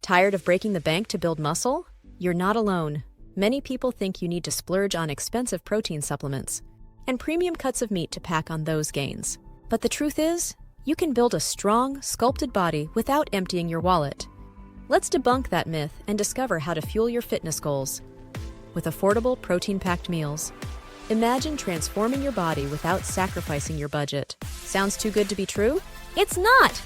Tired of breaking the bank to build muscle? You're not alone. Many people think you need to splurge on expensive protein supplements and premium cuts of meat to pack on those gains. But the truth is, you can build a strong, sculpted body without emptying your wallet. Let's debunk that myth and discover how to fuel your fitness goals with affordable, protein-packed meals. Imagine transforming your body without sacrificing your budget. Sounds too good to be true? It's not!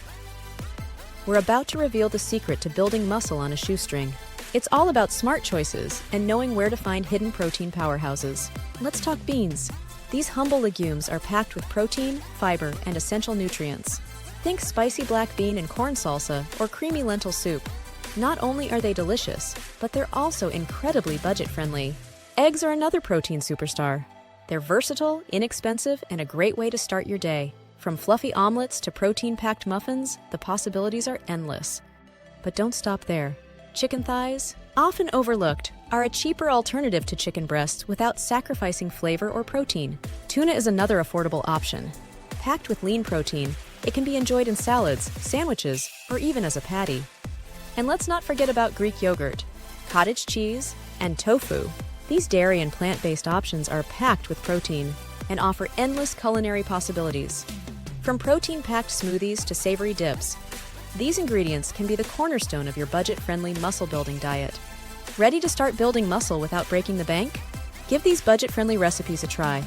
We're about to reveal the secret to building muscle on a shoestring. It's all about smart choices and knowing where to find hidden protein powerhouses. Let's talk beans. These humble legumes are packed with protein, fiber, and essential nutrients. Think spicy black bean and corn salsa or creamy lentil soup. Not only are they delicious, but they're also incredibly budget-friendly. Eggs are another protein superstar. They're versatile, inexpensive, and a great way to start your day. From fluffy omelets to protein-packed muffins, the possibilities are endless. But don't stop there. Chicken thighs, often overlooked, are a cheaper alternative to chicken breasts without sacrificing flavor or protein. Tuna is another affordable option. Packed with lean protein, it can be enjoyed in salads, sandwiches, or even as a patty. And let's not forget about Greek yogurt, cottage cheese, and tofu. These dairy and plant-based options are packed with protein and offer endless culinary possibilities. From protein-packed smoothies to savory dips, these ingredients can be the cornerstone of your budget-friendly muscle-building diet. Ready to start building muscle without breaking the bank? Give these budget-friendly recipes a try.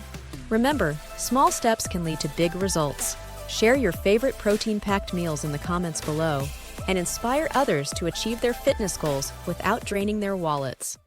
Remember, small steps can lead to big results. Share your favorite protein-packed meals in the comments below and inspire others to achieve their fitness goals without draining their wallets.